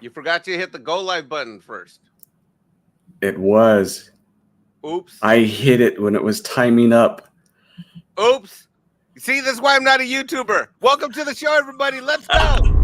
You forgot to hit the go live button first. It was. Oops. I hit it when it was timing up. Oops. See, this is why I'm not a YouTuber. Welcome to the show, everybody. Let's go.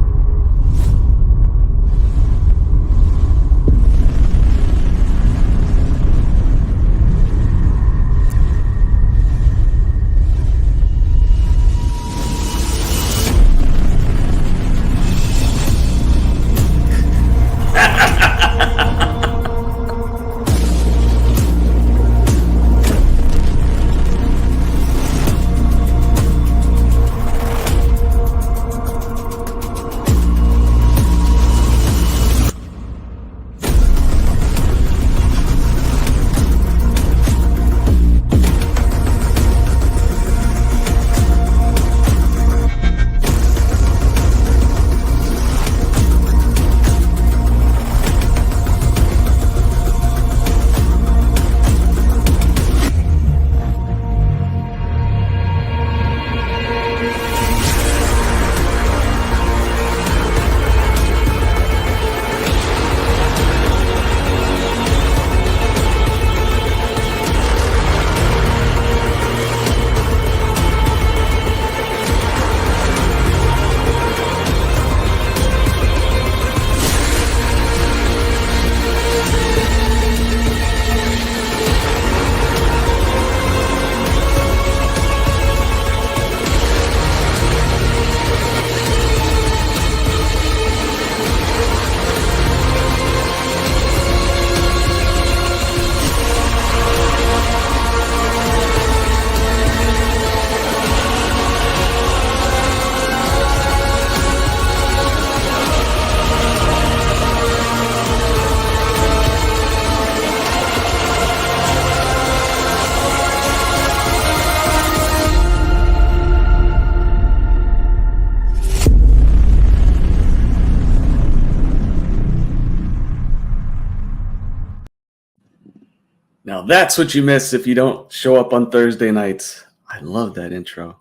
Now that's what you miss if you don't show up on Thursday nights. I love that intro.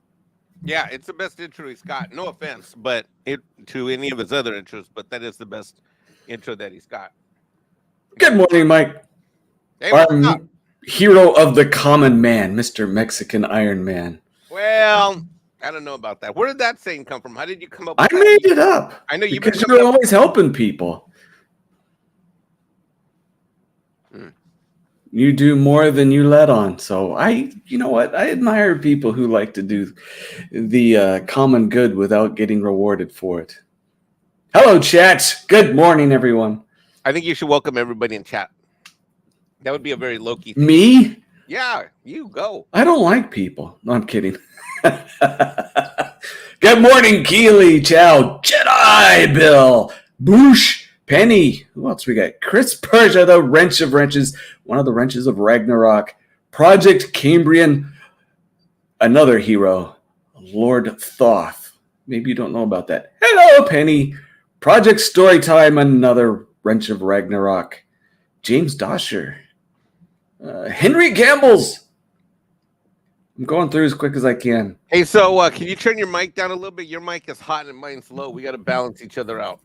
Yeah, it's the best intro he's got. No offense, but to any of his other intros, but that is the best intro that he's got. Good morning, Mike. Hey, what's up? Hero of the common man, Mr. Mexican Ironman. Well, I don't know about that. Where did that saying come from? How did you come up with I that? made it up. I know you've because been you're always helping people. You do more than you let on. So you know what? I admire people who like to do the common good without getting rewarded for it. Hello, chat. Good morning, everyone. I think you should welcome everybody in chat. That would be a very Loki thing. Me? Yeah, you go. I don't like people. No, I'm kidding. Good morning, Keely, Chow, Jedi, Bill, Boosh, Penny. Who else we got? Chris Persia, the Wrench of Wrenches, one of the wrenches of Ragnarok. Project Cambrian, another hero. Lord Thoth. Maybe you don't know about that. Hello, Penny. Project Storytime, another wrench of Ragnarok. James Dosher. Henry Campbell's. I'm going through as quick as I can. Hey, so can you turn your mic down a little bit? Your mic is hot and mine's low. We got to balance each other out.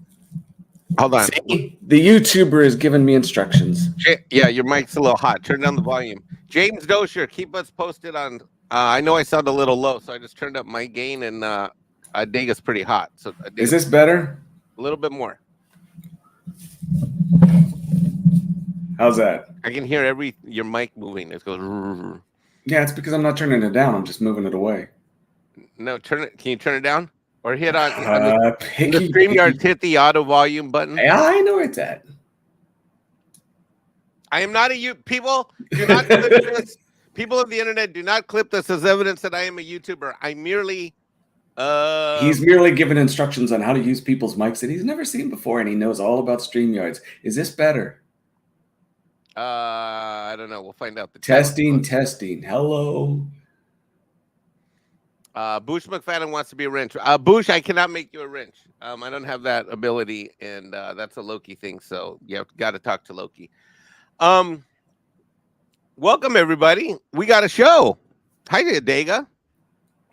Hold on. See, the YouTuber is giving me instructions. Yeah, your mic's a little hot. Turn down the volume. James Dosher, keep us posted on. I know I sound a little low, so I just turned up my gain, and I dig it's pretty hot. So is this better? A little bit more. How's that? I can hear your mic moving. It goes. Yeah, it's because I'm not turning it down. I'm just moving it away. No, turn it. Can you turn it down or hit on the StreamYard? Hit the auto volume button. Yeah, I know it's at. I am not people. Do not clip this. People of the internet, do not clip this as evidence that I am a YouTuber. I merely. He's merely given instructions on how to use people's mics that he's never seen before, and he knows all about StreamYards. Is this better? I don't know. We'll find out. Testing. Hello. Bush McFadden wants to be a wrench. Bush, I cannot make you a wrench. I don't have that ability, and that's a Loki thing. So you got to talk to Loki. Welcome everybody. We got a show. Hi, Dega.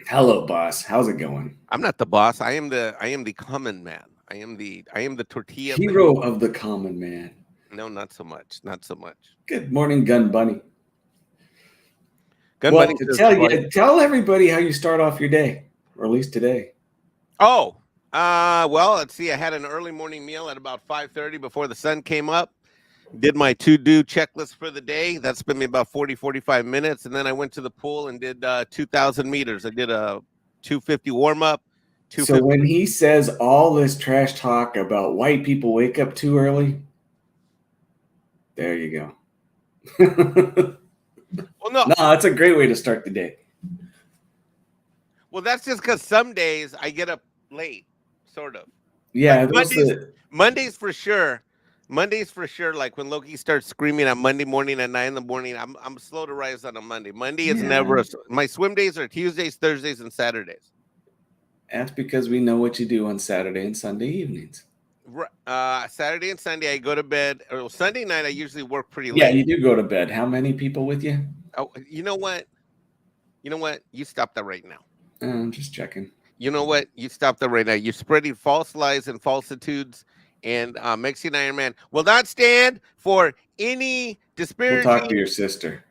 Hello, boss. How's it going? I'm not the boss. I am the common man. I am the tortilla. Hero of the common man. No, not so much. Not so much. Good morning, Gun Bunny. Gun Well, Bunny to says, tell everybody how you start off your day, or at least today. oh, well, let's see. I had an early morning meal at about 5:30 before the sun came up. Did my to-do checklist for the day. That spent me about 45 minutes. And then I went to the pool and did 2,000 meters. I did a 250 warm-up. So when he says all this trash talk about white people wake up too early, there you go. Well, no. No, that's a great way to start the day. Well, that's just because some days I get up late, sort of. Yeah, like Mondays for sure. Mondays for sure. Like when Loki starts screaming on Monday morning at 9 in the morning, I'm slow to rise on a Monday. Monday is never. My swim days are Tuesdays, Thursdays, and Saturdays. That's because we know what you do on Saturday and Sunday evenings. Saturday and Sunday I go to bed. Or Sunday night I usually work pretty late. Yeah, you do go to bed. How many people with you? Oh, you know what? You stop that right now. I'm just checking. You know what? You stop that right now. You're spreading false lies and falsitudes. And Mexican Ironman will not stand for any disparaging. We'll talk to your sister.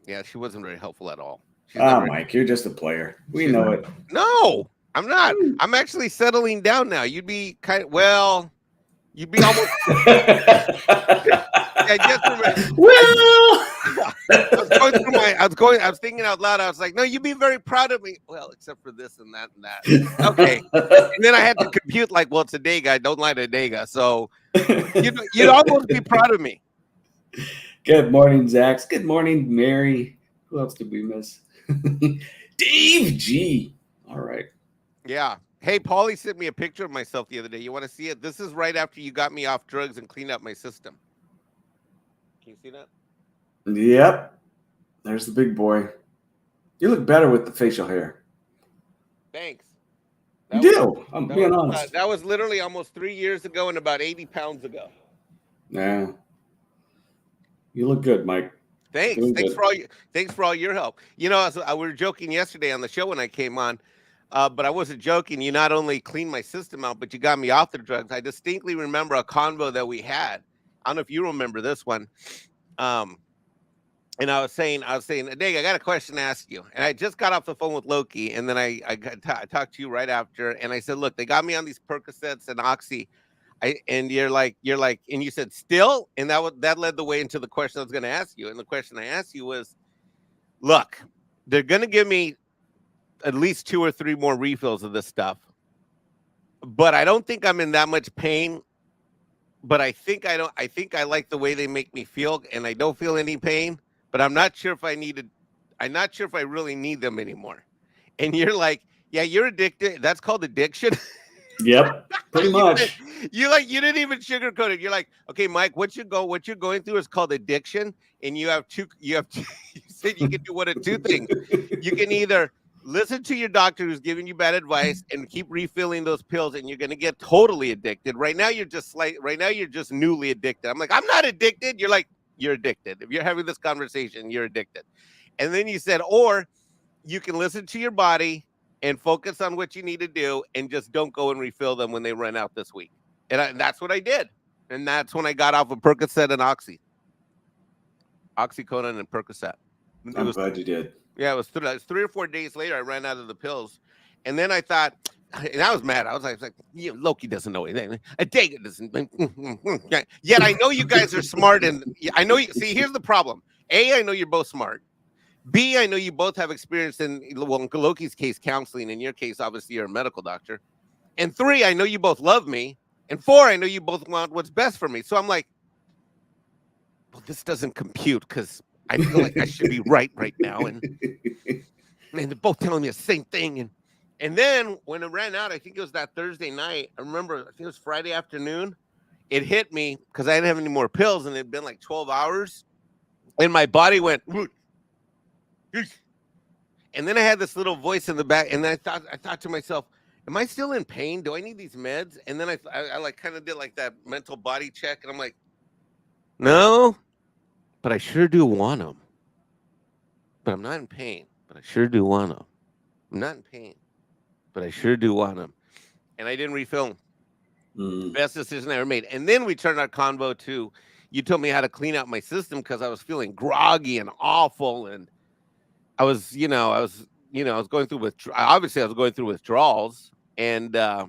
Yeah, she wasn't very helpful at all. Mike, you're just a player. We know it. No, I'm not. I'm actually settling down now. You'd be almost. I just remember. Well, I was thinking out loud. I was like, no, you'd be very proud of me. Well, except for this and that and that. Okay. And then I had to compute like, well, it's a Dega. Don't lie to a Dega. So you'd almost be proud of me. Good morning, Zax. Good morning, Mary. Who else did we miss? Dave G. All right. Yeah. Hey, Paulie sent me a picture of myself the other day. You want to see it? This is right after you got me off drugs and cleaned up my system. Can you see that? Yep. There's the big boy. You look better with the facial hair. Thanks. You do. I'm being honest. That was literally almost 3 years ago and about 80 pounds ago. Yeah. You look good, Mike. Thanks. Thanks for all your help. You know, we were joking yesterday on the show when I came on, but I wasn't joking. You not only cleaned my system out, but you got me off the drugs. I distinctly remember a convo that we had. I don't know if you remember this one. And I was saying, Dave, I got a question to ask you. And I just got off the phone with Loki, and then I talked to you right after, and I said, look, they got me on these Percocets and Oxy. And you're like, and you said still, and that led the way into the question I was going to ask you. And the question I asked you was, look, they're going to give me at least 2 or 3 more refills of this stuff, but I don't think I'm in that much pain. But I think I like the way they make me feel, and I don't feel any pain. But I'm not sure if I really need them anymore. And you're like, yeah, you're addicted. That's called addiction. Yep, pretty much. You didn't even sugarcoat it. You're like, okay, Mike, what you're going through is called addiction, and you said you can do one of 2 things. You can either listen to your doctor who's giving you bad advice and keep refilling those pills, and you're going to get totally addicted. Right now you're just newly addicted. I'm like, I'm not addicted. You're like, you're addicted. If you're having this conversation, you're addicted. And then you said, or you can listen to your body and focus on what you need to do, and just don't go and refill them when they run out this week. And that's what I did. And that's when I got off of Percocet and Oxycodone and Percocet. I'm glad you did. Yeah, it was 3 or 4 days later I ran out of the pills. And then I thought, and I was mad. I was like, Loki doesn't know anything. A Dega doesn't. Yet I know you guys are smart. And I know you see, here's the problem. A, I know you're both smart. B, I know you both have experience in Loki's case, counseling. In your case, obviously, you're a medical doctor. And 3, I know you both love me. And 4, I know you both want what's best for me. So I'm like, well, this doesn't compute because I feel like I should be right now. And they're both telling me the same thing. And then when it ran out, I think it was that Thursday night. I remember, I think it was Friday afternoon. It hit me because I didn't have any more pills, and it had been like 12 hours. And my body went, and then I had this little voice in the back, and I thought to myself, am I still in pain? Do I need these meds? And then I like kind of did like that mental body check, and I'm like, no, but I sure do want them. But I'm not in pain, but I sure do want them. I'm not in pain, but I sure do want them. And I didn't refill them. Mm. Best decision I ever made. And then we turned our convo to you told me how to clean out my system because I was feeling groggy and awful, and I was going through obviously I was going through withdrawals, and I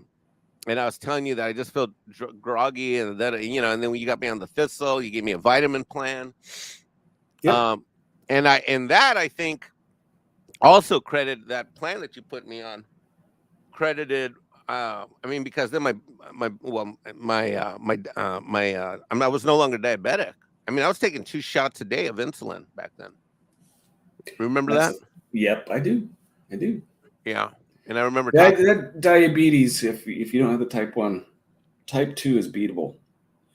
was telling you that I just felt groggy, and then and then when you got me on the thistle, you gave me a vitamin plan. Yep. I think also credited that plan that you put me on. Credited, because then I was no longer diabetic. I mean, I was taking 2 shots a day of insulin back then. Remember that? Yep, I do. Yeah, and I remember that diabetes. If you don't have the type 1, type 2 is beatable.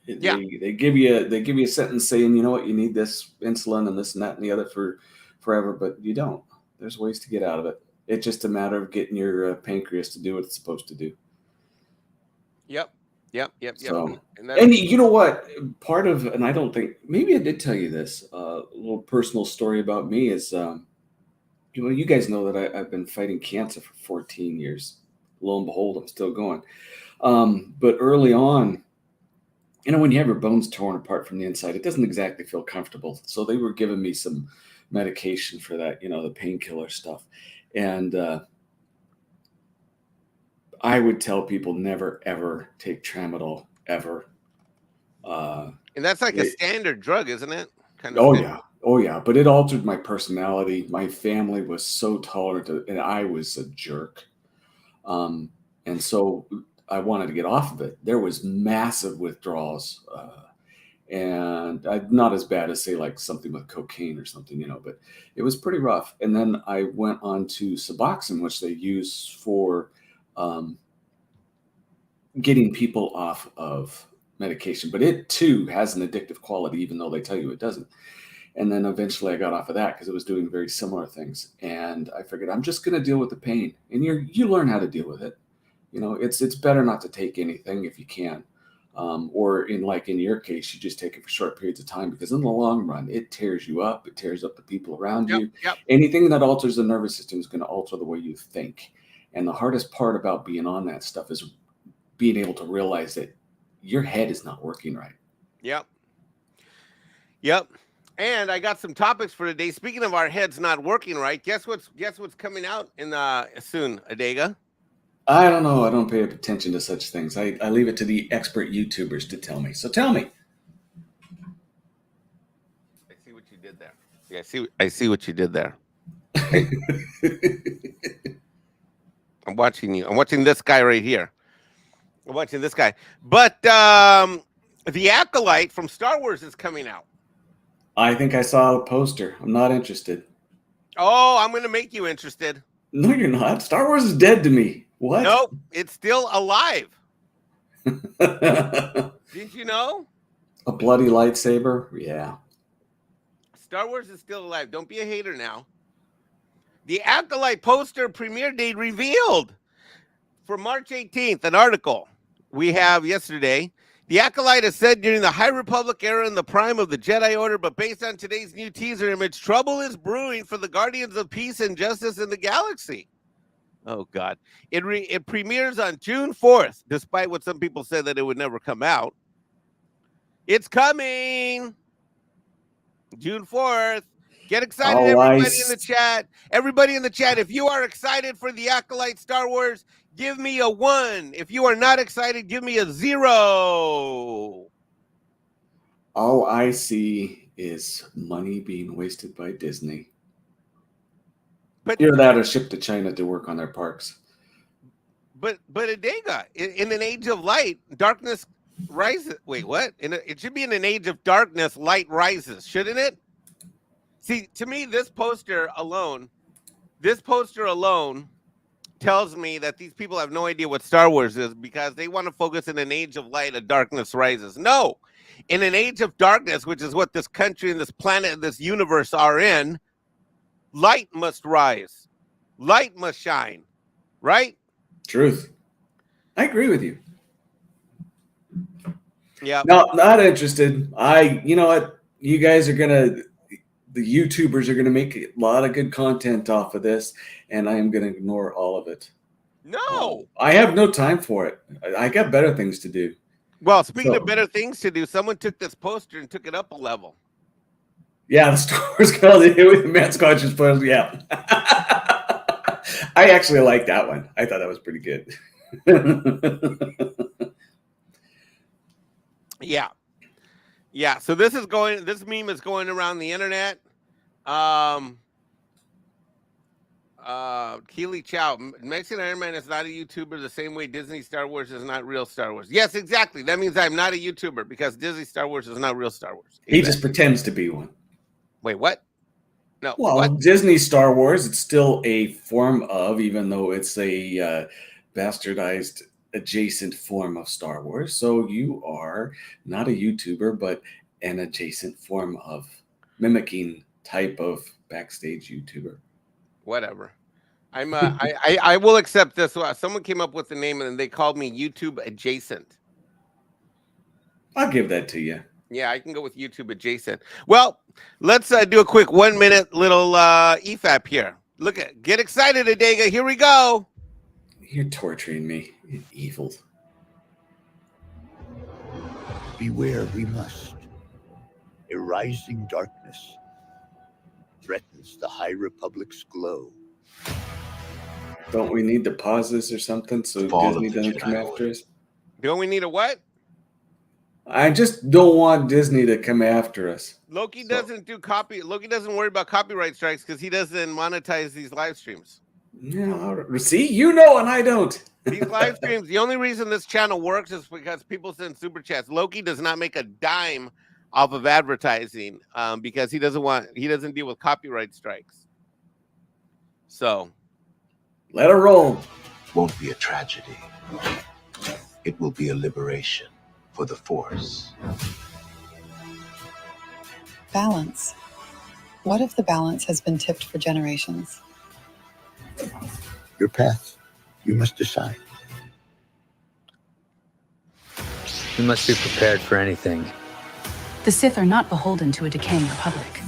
Yeah. They give you a sentence saying, you know what, you need this insulin and this and that and the other for forever, but you don't. There's ways to get out of it. It's just a matter of getting your pancreas to do what it's supposed to do. Yep. So, and you know what? And I don't think, maybe I did tell you this, a little personal story about me is, you guys know that I've been fighting cancer for 14 years. Lo and behold, I'm still going. But early on, when you have your bones torn apart from the inside, it doesn't exactly feel comfortable. So they were giving me some medication for that, the painkiller stuff. And I would tell people never, ever take tramadol, ever. And that's like a standard drug, isn't it? Oh, yeah. But it altered my personality. My family was so tolerant, and I was a jerk. And so I wanted to get off of it. There was massive withdrawals, and not as bad as, say, like something with cocaine or something, but it was pretty rough. And then I went on to Suboxone, which they use for getting people off of medication. But it, too, has an addictive quality, even though they tell you it doesn't. And then eventually I got off of that because it was doing very similar things. And I figured I'm just going to deal with the pain. And you learn how to deal with it. It's better not to take anything if you can. Or in your case, you just take it for short periods of time, because in the long run, it tears you up. It tears up the people around you. Yep. Anything that alters the nervous system is going to alter the way you think. And the hardest part about being on that stuff is being able to realize that your head is not working right. Yep. And I got some topics for today. Speaking of our heads not working right, guess what's coming out in soon, Adega? I don't know. I don't pay attention to such things. I leave it to the expert YouTubers to tell me. So tell me. I see what you did there. Yeah, I see what you did there. I'm watching you. I'm watching this guy right here. I'm watching this guy. But the Acolyte from Star Wars is coming out. I think I saw a poster. I'm not interested. Oh, I'm going to make you interested. No, you're not. Star Wars is dead to me. What? Nope, it's still alive. Did you know? A bloody lightsaber? Yeah. Star Wars is still alive. Don't be a hater now. The Acolyte poster premiere date revealed for March 18th. An article we have yesterday. The Acolyte is said during the High Republic era in the prime of the Jedi Order, but based on today's new teaser image, trouble is brewing for the Guardians of Peace and Justice in the Galaxy. Oh, God. It premieres on June 4th, despite what some people said that it would never come out. It's coming. June 4th. Get excited, everybody in the chat. Everybody in the chat, if you are excited for the Acolyte Star Wars, give me a 1. If you are not excited, give me a 0. All I see is money being wasted by Disney. But either that or shipped to China to work on their parks. But Adega, in an age of light, darkness rises. Wait, what? It should be in an age of darkness, light rises, shouldn't it? See, to me, this poster alone tells me that these people have no idea what Star Wars is, because they want to focus in an age of light, a darkness rises. No, in an age of darkness, which is what this country and this planet and this universe are in, light must rise. Light must shine. Right? Truth. I agree with you. Yeah. No, not interested. You know what? You guys are going to... the YouTubers are going to make a lot of good content off of this, and I am going to ignore all of it. No. I have no time for it. I got better things to do. Well, speaking of better things to do, someone took this poster and took it up a level. Yeah, the Star Wars girl with the man's conscious poster. Yeah. I actually like that one. I thought that was pretty good. Yeah. Yeah. So this meme is going around the internet. Keely Chow, Mexican Ironman is not a YouTuber the same way Disney Star Wars is not real Star Wars. Yes, exactly. That means I'm not a YouTuber because Disney Star Wars is not real Star Wars. Exactly. He just pretends to be one. Wait, what? No. Well, what? Disney Star Wars, it's still a form of, even though it's a bastardized adjacent form of Star Wars. So you are not a YouTuber, but an adjacent form of mimicking type of backstage YouTuber. Whatever. I'm I will accept this. Someone came up with the name and they called me YouTube adjacent. I'll give that to you. Yeah, I can go with YouTube adjacent. Well, let's do a quick 1 minute little EFAP here. Get excited, Adega. Here we go. You're torturing me, you evil. Beware, we must. A rising darkness threatens the High Republic's glow. Don't we need to pause this or something so Disney doesn't come after us? Don't we need a what? I just don't want Disney to come after us. Loki doesn't do copy. Loki doesn't worry about copyright strikes because he doesn't monetize these live streams. Yeah, see, you know, and I don't. These live streams, the only reason this channel works is because people send super chats. Loki does not make a dime off of advertising because he doesn't deal with copyright strikes. So let it roll. Won't be a tragedy. It will be a liberation for the Force. Balance. What if the balance has been tipped for generations? Your path, you must decide. We must be prepared for anything. The Sith are not beholden to a decaying republic.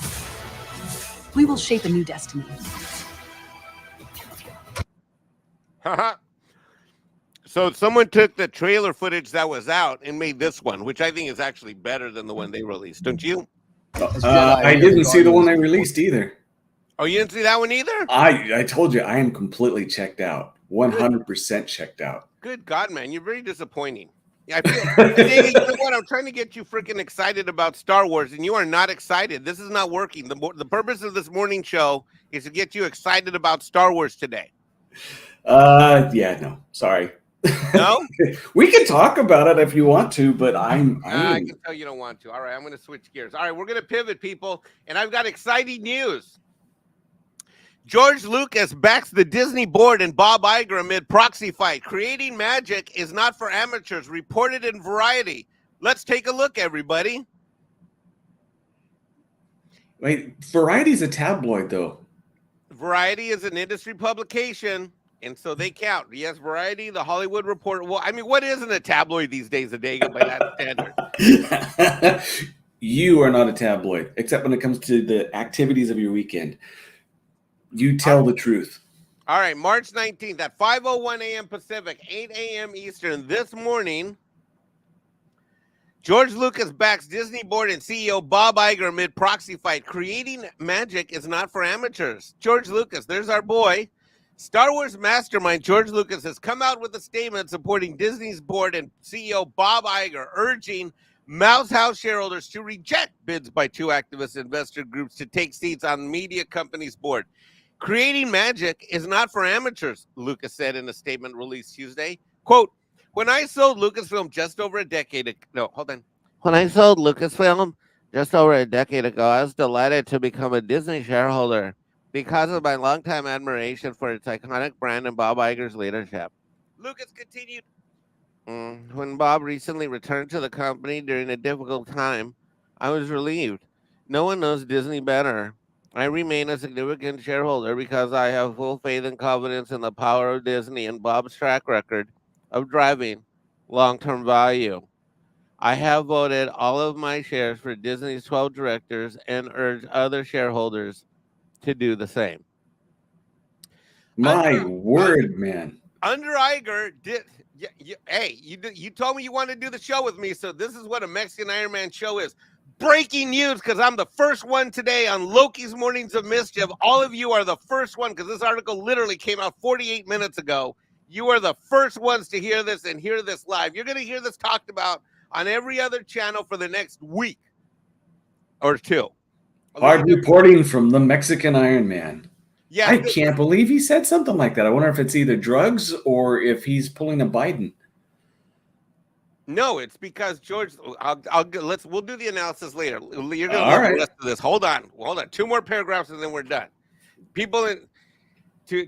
We will shape a new destiny. So someone took the trailer footage that was out and made this one, which I think is actually better than the one they released. Don't you? I didn't see the one they released either. Oh, you didn't see that one either? I told you, I am completely checked out. 100% checked out. Good God, man. You're very disappointing. Yeah, I feel, you know what? I'm trying to get you freaking excited about Star Wars, and you are not excited. This is not working. The purpose of this morning show is to get you excited about Star Wars today. Yeah, no. Sorry. No? We can talk about it if you want to, but I can tell you don't want to. All right, I'm going to switch gears. All right, we're going to pivot, people, and I've got exciting news. George Lucas backs the Disney board and Bob Iger amid proxy fight. Creating magic is not for amateurs, reported in Variety. Let's take a look, everybody. Wait, Variety's a tabloid, though. Variety is an industry publication, and so they count. Yes, Variety, The Hollywood Reporter. Well, I mean, what isn't a tabloid these days, Adega, by that standard? You are not a tabloid, except when it comes to the activities of your weekend. You tell the truth. All right, March 19th at 5:01 a.m. Pacific, 8 a.m. Eastern this morning, George Lucas backs Disney board and CEO Bob Iger amid proxy fight. Creating magic is not for amateurs. George Lucas, there's our boy. Star Wars mastermind George Lucas has come out with a statement supporting Disney's board and CEO Bob Iger, urging Mouse House shareholders to reject bids by two activist investor groups to take seats on the media company's board. Creating magic is not for amateurs, Lucas said in a statement released Tuesday. Quote, when I sold Lucasfilm just over a decade ago, When I sold Lucasfilm just over a decade ago, I was delighted to become a Disney shareholder because of my longtime admiration for its iconic brand and Bob Iger's leadership. Lucas continued, when Bob recently returned to the company during a difficult time, I was relieved. No one knows Disney better. I remain a significant shareholder because I have full faith and confidence in the power of Disney and Bob's track record of driving long-term value. I have voted all of my shares for Disney's 12 directors and urge other shareholders to do the same. My word, man. Under Iger did. Hey, you told me you wanted to do the show with me, so this is what a Mexican Ironman show is. Breaking news, because I'm the first one today on Loki's Mornings of Mischief. All of you are the first one, because this article literally came out 48 minutes ago. You are the first ones to hear this and hear this live. You're going to hear this talked about on every other channel for the next week or two. Hard reporting from the Mexican Ironman. Yeah, I can't believe he said something like that. I wonder if it's either drugs or if he's pulling a Biden. No, it's because George. We'll do the analysis later. You're gonna All love right. the rest of this. Hold on. 2 more paragraphs and then we're done. People in two.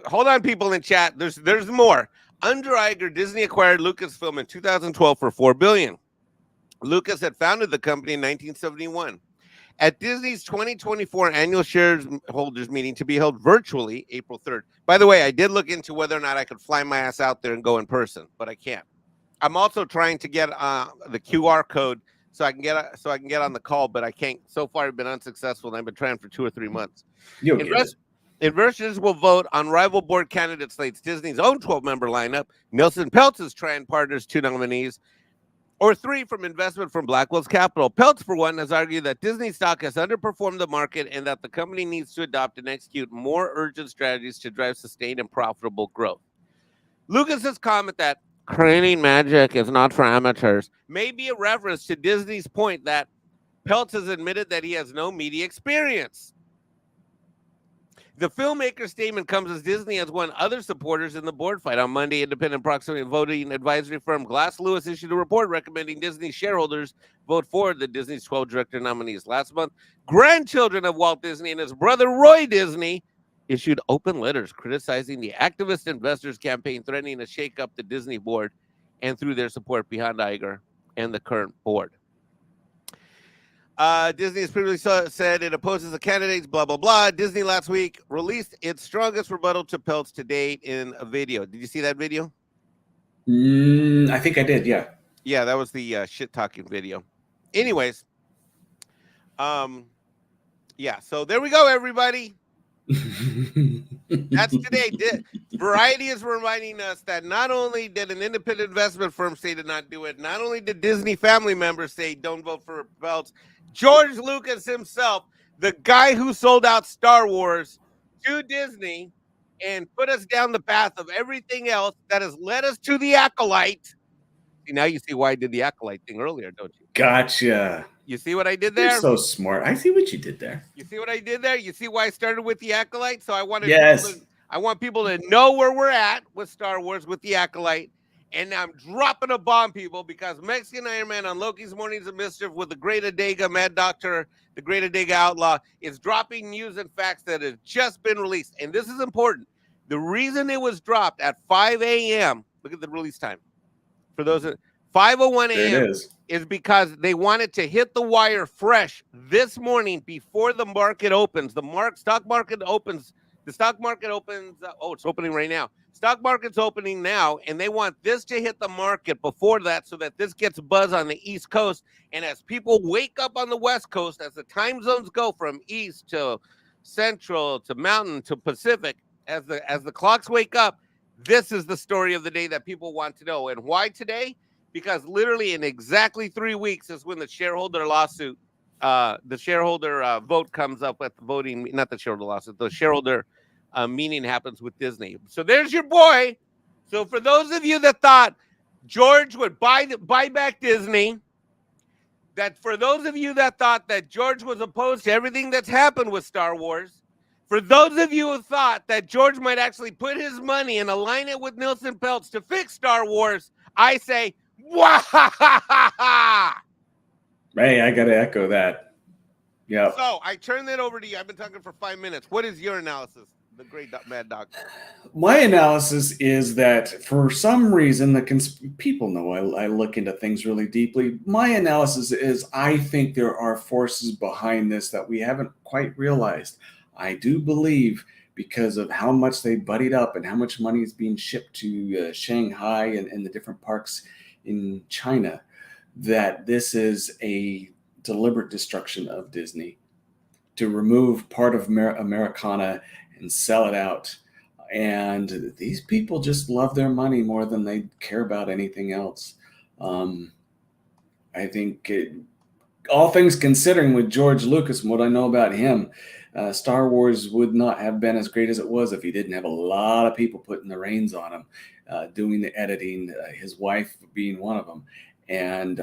Hold on, people in chat. There's more. Under Iger, Disney acquired Lucasfilm in 2012 for $4 billion. Lucas had founded the company in 1971. At Disney's 2024 annual shareholders meeting to be held virtually April 3rd. By the way, I did look into whether or not I could fly my ass out there and go in person, but I can't. I'm also trying to get the QR code so I can get on the call, but I can't. So far, I've been unsuccessful, and I've been trying for 2 or 3 months. You'll get it. Investors will vote on rival board candidate slates, Disney's own 12-member lineup, Nelson Peltz's Tran Partners 2 nominees, or 3 from investment from Blackwell's Capital. Peltz, for one, has argued that Disney stock has underperformed the market and that the company needs to adopt and execute more urgent strategies to drive sustained and profitable growth. Lucas's comment that creating magic is not for amateurs may be a reference to Disney's point that Peltz has admitted that he has no media experience. The filmmaker's statement comes as Disney has won other supporters in the board fight. On Monday, independent proxy voting advisory firm Glass Lewis issued a report recommending Disney shareholders vote for the Disney's 12 director nominees. Last month, grandchildren of Walt Disney and his brother Roy Disney issued open letters criticizing the activist investors campaign, threatening to shake up the Disney board and through their support behind Iger and the current board. Disney has previously said it opposes the candidates, blah, blah, blah. Disney last week released its strongest rebuttal to Peltz to date in a video. Did you see that video? I think I did, yeah. Yeah, that was the shit-talking video. Anyways, yeah, so there we go, everybody. That's today. Variety is reminding us that not only did an independent investment firm say to not do it, not only did Disney family members say don't vote for Peltz, George Lucas himself, the guy who sold out Star Wars to Disney and put us down the path of everything else that has led us to the Acolyte. See, now you see why I did the Acolyte thing earlier, don't you? Gotcha. You see what I did there? You're so smart. I see what you did there. You see what I did there? You see why I started with the Acolyte? So I wanted I want people to know where we're at with Star Wars with the Acolyte. And I'm dropping a bomb, people, because Mexican Ironman on Loki's Mornings of Mischief with the Great Adega Mad Doctor, the Great Adega Outlaw, is dropping news and facts that have just been released. And this is important. The reason it was dropped at 5 a.m., look at the release time. For those at 5:01 a.m. is because they wanted to hit the wire fresh this morning before the market opens. The stock market opens. The stock market opens. It's opening right now. Stock market's opening now, and they want this to hit the market before that so that this gets buzz on the East Coast. And as people wake up on the West Coast, as the time zones go from East to Central to Mountain to Pacific, as the clocks wake up, this is the story of the day that people want to know. And why today? Because literally in exactly 3 weeks is when the shareholder lawsuit, the shareholder vote comes up at the voting, not the shareholder lawsuit, the shareholder meeting happens with Disney. So there's your boy. So for those of you that thought George would buy back Disney, that for those of you that thought that George was opposed to everything that's happened with Star Wars, for those of you who thought that George might actually put his money and align it with Nelson Peltz to fix Star Wars, I say, Wahahaha! Hey, I got to echo that. Yeah. So I turn that over to you. I've been talking for 5 minutes. What is your analysis, the great Mad Doctor? My analysis is that for some reason, people know I look into things really deeply. My analysis is I think there are forces behind this that we haven't quite realized. I do believe because of how much they buddied up and how much money is being shipped to Shanghai and the different parks in China, that this is a deliberate destruction of Disney to remove part of Americana and sell it out. And these people just love their money more than they care about anything else. I think all things considering, with George Lucas and what I know about him, Star Wars would not have been as great as it was if he didn't have a lot of people putting the reins on him, doing the editing, his wife being one of them. And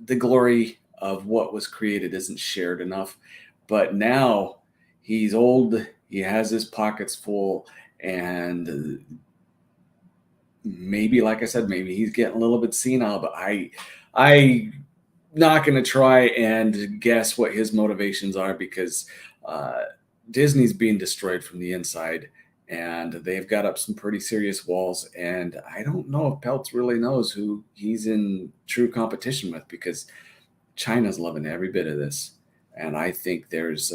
the glory of what was created isn't shared enough. But now he's old, he has his pockets full, and maybe, like I said, maybe he's getting a little bit senile, but I not going to try and guess what his motivations are, because Disney's being destroyed from the inside, and they've got up some pretty serious walls. And I don't know if Peltz really knows who he's in true competition with, because China's loving every bit of this. And I think there's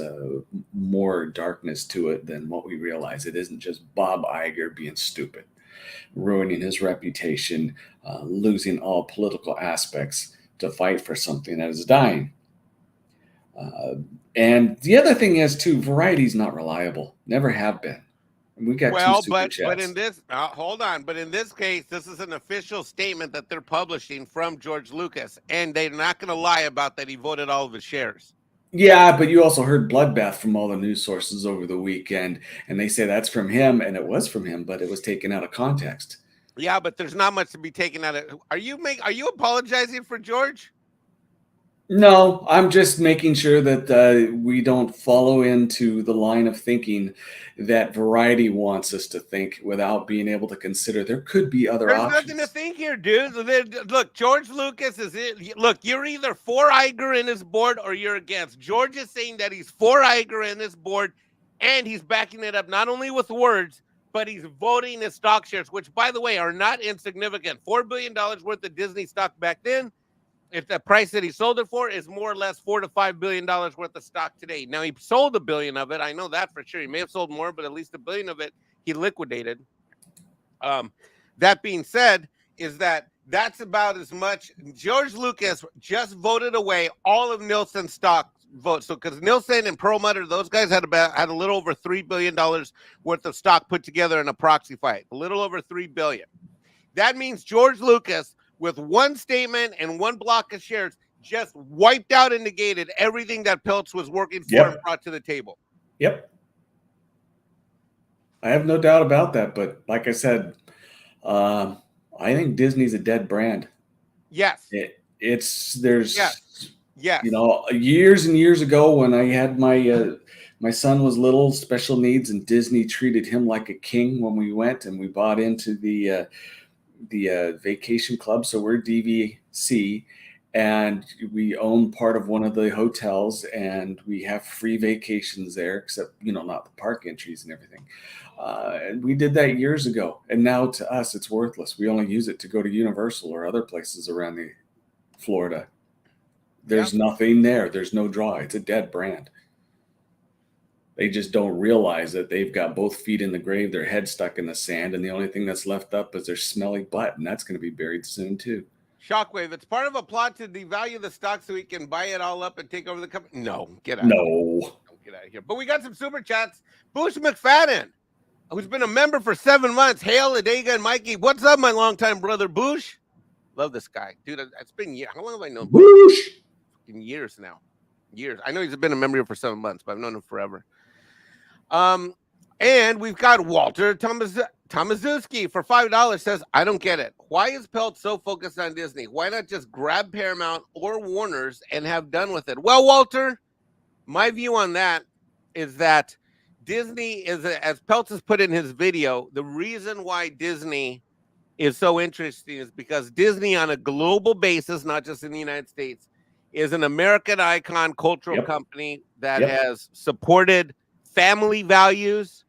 more darkness to it than what we realize. It isn't just Bob Iger being stupid, ruining his reputation, losing all political aspects to fight for something that is dying. And the other thing is, too, variety's not reliable. Never have been. And we got two super chats. But in this, hold on. But in this case, this is an official statement that they're publishing from George Lucas, and they're not going to lie about that he voted all of his shares. Yeah, but you also heard bloodbath from all the news sources over the weekend, and they say that's from him, and it was from him, but it was taken out of context. Yeah, but there's not much to be taken out of. Are you apologizing for George? No, I'm just making sure that we don't follow into the line of thinking that variety wants us to think without being able to consider there could be other options. There's nothing to think here, dude. Look, George Lucas is it. Look, you're either for Iger in his board or you're against. George is saying that he's for Iger in this board, and he's backing it up not only with words, but he's voting his stock shares, which, by the way, are not insignificant. $4 billion worth of Disney stock back then. If the price that he sold it for is more or less $4 to $5 billion worth of stock today. Now, he sold $1 billion of it. I know that for sure. He may have sold more, but at least $1 billion of it he liquidated. That being said, that's about as much. George Lucas just voted away all of Nielsen's stock votes. So because Nielsen and Perlmutter, those guys had a little over $3 billion worth of stock put together in a proxy fight. A little over $3 billion. That means George Lucas, with one statement and one block of shares, just wiped out and negated everything that Peltz was working for and brought to the table. Yep. I have no doubt about that. But like I said, I think Disney's a dead brand. Yes. Yes. You know, years and years ago when I had my son was little, special needs, and Disney treated him like a king when we went and we bought into the vacation club. So we're DVC, and we own part of one of the hotels, and we have free vacations there, except, not the park entries and everything. And we did that years ago. And now to us, it's worthless. We only use it to go to Universal or other places around the Florida. There's nothing there. There's no draw. It's a dead brand. They just don't realize that they've got both feet in the grave, their head stuck in the sand, and the only thing that's left up is their smelly butt, and that's going to be buried soon too. Shockwave, it's part of a plot to devalue the stock so he can buy it all up and take over the company. No, get out. No. Don't get out of here. But we got some super chats. Bush McFadden, who's been a member for 7 months. Hail, Adega, and Mikey. What's up, my longtime brother, Bush? Love this guy. Dude, it's been years. How long have I known Bush? In years now. Years. I know he's been a member for 7 months, but I've known him forever. And we've got Walter Tomaszewski for $5 says, I don't get it. Why is Peltz so focused on Disney? Why not just grab Paramount or Warner's and have done with it? Well, Walter, my view on that is that Disney is, as Peltz has put in his video, the reason why Disney is so interesting is because Disney on a global basis, not just in the United States, is an American icon cultural company that has supported family values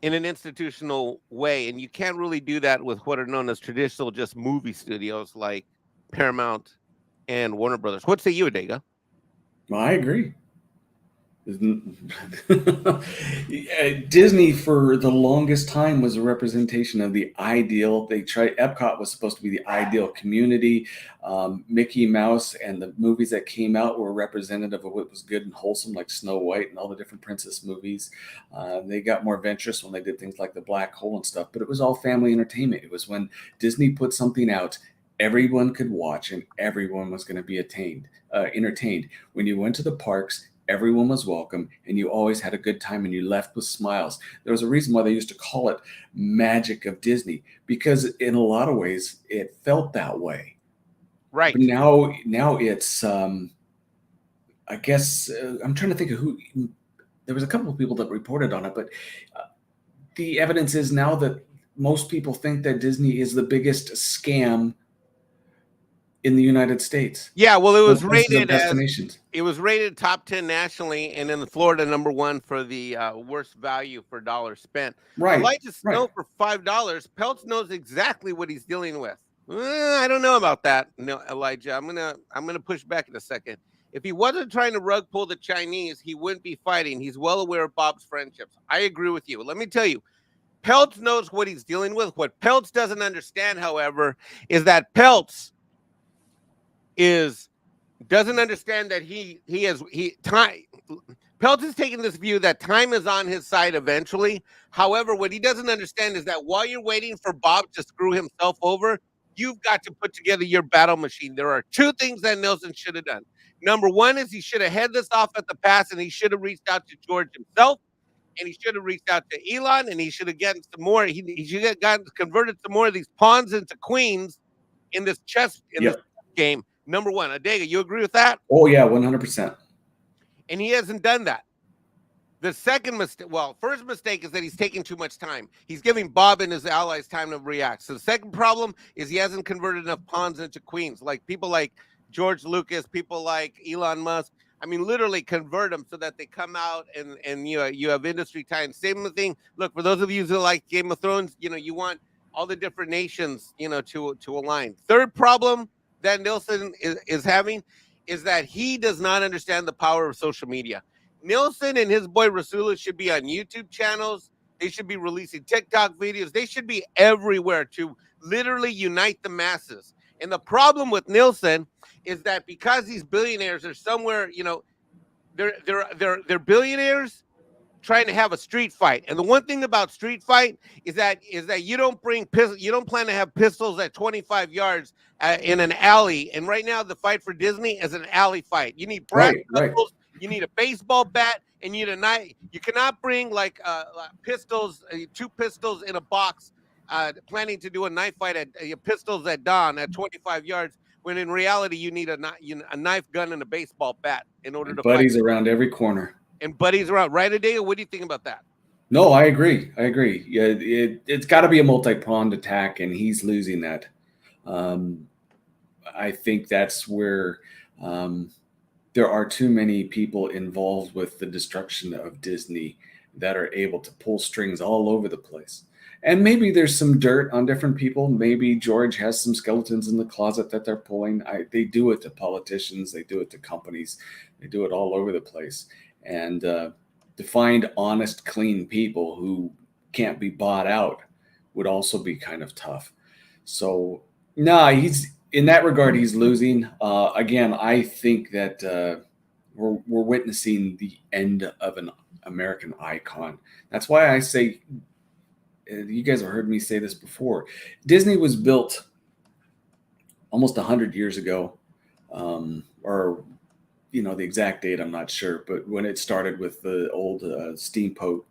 in an institutional way. And you can't really do that with what are known as traditional just movie studios like Paramount and Warner Brothers. What say you, Adega? Well, I agree. Disney for the longest time was a representation of the ideal. Epcot was supposed to be the ideal community. Mickey Mouse and the movies that came out were representative of what was good and wholesome, like Snow White and all the different princess movies. They got more adventurous when they did things like the Black Hole and stuff, but it was all family entertainment. It was when Disney put something out everyone could watch and everyone was going to be entertained. When you went to the parks, everyone was welcome and you always had a good time and you left with smiles. There was a reason why they used to call it magic of Disney, because in a lot of ways it felt that way. Right. But now it's, I guess, I'm trying to think of who, there was a couple of people that reported on it, but the evidence is now that most people think that Disney is the biggest scam in the United States. Yeah, well, it was rated top 10 nationally, and in Florida, #1 for the worst value for dollars spent. Right. Elijah Snow for $5. Peltz knows exactly what he's dealing with. I don't know about that. No, Elijah, I'm gonna push back in a second. If he wasn't trying to rug pull the Chinese, he wouldn't be fighting. He's well aware of Bob's friendships. I agree with you. Let me tell you, Peltz knows what he's dealing with. What Peltz doesn't understand, however, is that Peltz doesn't understand that Peltz is taking this view that time is on his side eventually. However, what he doesn't understand is that while you're waiting for Bob to screw himself over, you've got to put together your battle machine. There are two things that Nelson should have done. Number one is he should have head this off at the pass, and he should have reached out to George himself, and he should have reached out to Elon, and he should have gotten some more. He should have gotten converted some more of these pawns into queens in this chess this game. Number one, Adega, you agree with that? Oh yeah, 100%. And he hasn't done that. The second mistake, first mistake is that he's taking too much time. He's giving Bob and his allies time to react. So the second problem is he hasn't converted enough pawns into queens. Like people like George Lucas, people like Elon Musk. I mean, literally convert them so that they come out and you have industry time. Same thing. Look, for those of you who like Game of Thrones, you want all the different nations, to align. Third problem that Nielsen is having is that he does not understand the power of social media. Nielsen and his boy Rasula should be on YouTube channels. They should be releasing TikTok videos. They should be everywhere to literally unite the masses. And the problem with Nielsen is that because these billionaires are somewhere, they're billionaires trying to have a street fight. And the one thing about street fight is that you don't plan to have pistols at 25 yards in an alley. And right now the fight for Disney is an alley fight. You need brass knuckles, you need a baseball bat, and you need a knife. You cannot bring pistols, two pistols in a box, planning to do a knife fight at pistols at dawn at 25 yards. When in reality you need a knife, gun, and a baseball bat in order to buddies fight around every corner. And buddies around, right, Adeo? What do you think about that? No, I agree. Yeah, it's got to be a multi-pronged attack, and he's losing that. I think that's where there are too many people involved with the destruction of Disney that are able to pull strings all over the place. And maybe there's some dirt on different people. Maybe George has some skeletons in the closet that they're pulling. They do it to politicians. They do it to companies. They do it all over the place. And to find honest, clean people who can't be bought out would also be kind of tough. So, he's in that regard, he's losing. Again, I think that we're witnessing the end of an American icon. That's why I say, you guys have heard me say this before, Disney was built almost 100 years ago, or the exact date, I'm not sure, but when it started with the old Steamboat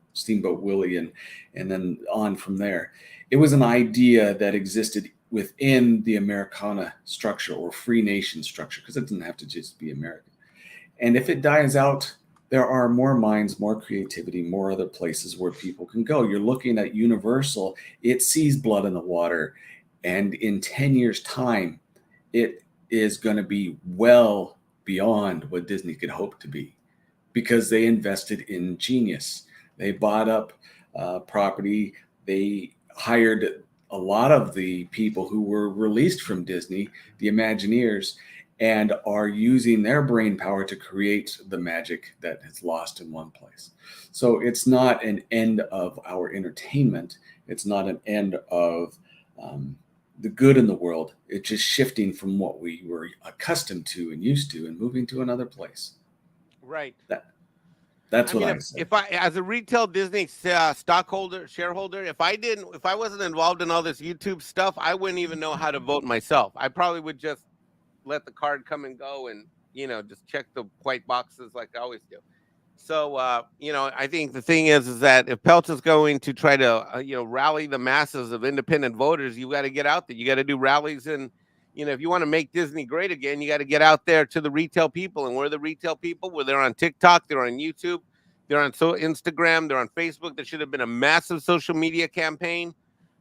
Willie and then on from there, it was an idea that existed within the Americana structure or free nation structure, because it doesn't have to just be American. And if it dies out, there are more minds, more creativity, more other places where people can go. You're looking at Universal. It sees blood in the water. And in 10 years' time, it is going to be well beyond what Disney could hope to be, because they invested in genius. They bought up property. They hired a lot of the people who were released from Disney, the Imagineers, and are using their brain power to create the magic that is lost in one place. So it's not an end of our entertainment. It's not an end of the good in the world. It's just shifting from what we were accustomed to and used to and moving to another place. Right. That's I what mean, I said. if I, as a retail Disney shareholder, if I wasn't involved in all this YouTube stuff, I wouldn't even know how to vote myself. I probably would just let the card come and go, and just check the white boxes like I always do. So, I think the thing is that if Peltz is going to try to, rally the masses of independent voters, you got to get out there. You got to do rallies, and if you want to make Disney great again, you got to get out there to the retail people. And we're the retail people. Where they're on TikTok, they're on YouTube, they're on Instagram, they're on Facebook. There should have been a massive social media campaign,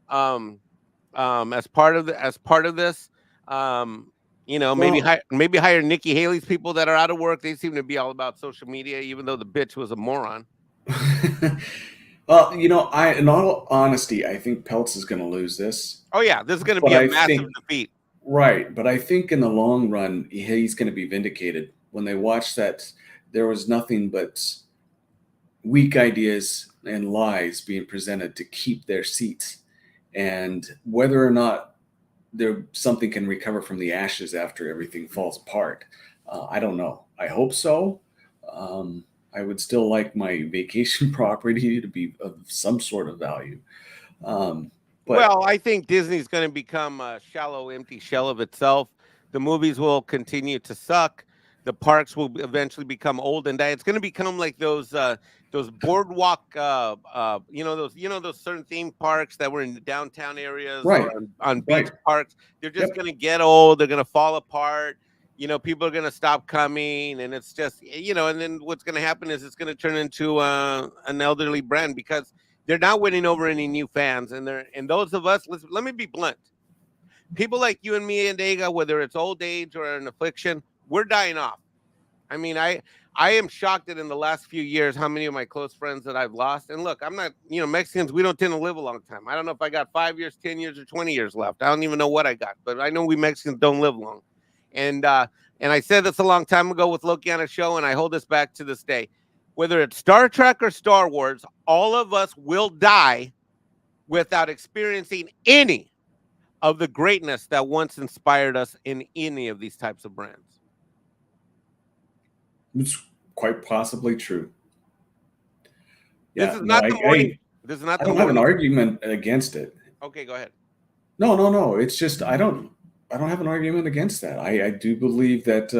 as part of this. Maybe Well, maybe hire Nikki Haley's people that are out of work. They seem to be all about social media, even though the bitch was a moron. well, in all honesty, I think Peltz is going to lose this. Oh yeah, this is going to But be a I massive think defeat. Right, but I think in the long run, he's going to be vindicated when they watch that there was nothing but weak ideas and lies being presented to keep their seats, and whether or not something can recover from the ashes after everything falls apart. I don't know. I hope so. I would still like my vacation property to be of some sort of value. But Well, I think Disney's going to become a shallow, empty shell of itself. The movies will continue to suck. The parks will eventually become old and die. It's going to become like those boardwalk, those certain theme parks that were in the downtown areas or right, on beach right. parks. They're just Yep. going to get old. They're going to fall apart. People are going to stop coming, and it's just, and then what's going to happen is it's going to turn into an elderly brand because they're not winning over any new fans. And those of us, let me be blunt. People like you and me and Dega, whether it's old age or an affliction, we're dying off. I mean, I am shocked that in the last few years, how many of my close friends that I've lost. And look, I'm not, Mexicans, we don't tend to live a long time. I don't know if I got 5 years, 10 years, or 20 years left. I don't even know what I got, but I know we Mexicans don't live long. And I said this a long time ago with Loki on a show, and I hold this back to this day. Whether it's Star Trek or Star Wars, all of us will die without experiencing any of the greatness that once inspired us in any of these types of brands. It's quite possibly true. This is not the morning. This is not I the don't have an morning. argument against it. Okay, go ahead. No. It's just I don't have an argument against that. I do believe that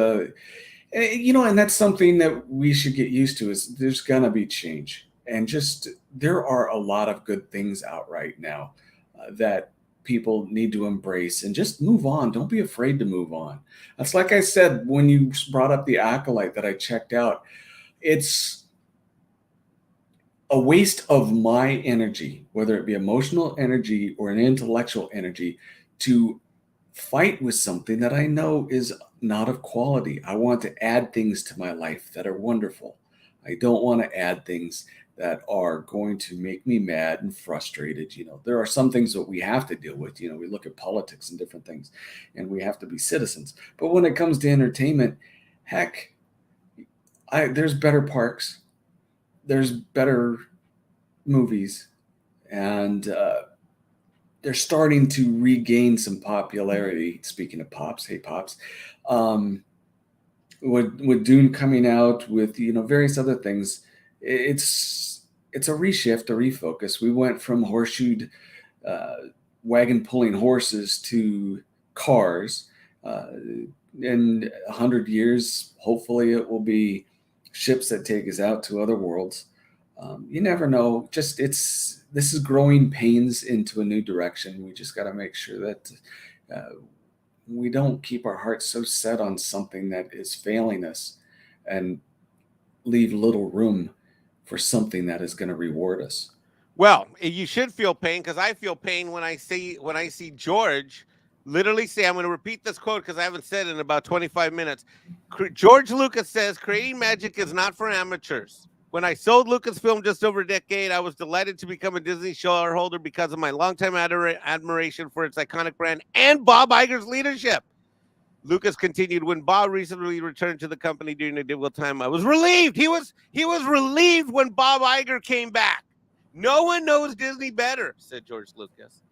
and that's something that we should get used to. Is there's gonna be change, and just there are a lot of good things out right now that people need to embrace and just move on. Don't be afraid to move on. That's like I said when you brought up the Acolyte that I checked out. It's a waste of my energy, whether it be emotional energy or an intellectual energy, to fight with something that I know is not of quality. I want to add things to my life that are wonderful. I don't want to add things that are going to make me mad and frustrated. There are some things that we have to deal with. We look at politics and different things, and we have to be citizens. But when it comes to entertainment, heck, there's better parks, there's better movies, and they're starting to regain some popularity. Speaking of Pops, hey Pops, with Dune coming out, with various other things, it's a reshift, a refocus. We went from horseshoed wagon pulling horses to cars. In 100 years, hopefully, it will be ships that take us out to other worlds. You never know. This is growing pains into a new direction. We just got to make sure that we don't keep our hearts so set on something that is failing us and leave little room for something that is going to reward us. Well, you should feel pain, because I feel pain when I see George literally say, I'm going to repeat this quote because I haven't said it in about 25 minutes. George Lucas says, creating magic is not for amateurs. When I sold Lucasfilm just over a decade, I was delighted to become a Disney shareholder because of my longtime admiration for its iconic brand and Bob Iger's leadership. Lucas continued, when Bob recently returned to the company during a difficult time, I was relieved. He was relieved when Bob Iger came back. No one knows Disney better, said George Lucas.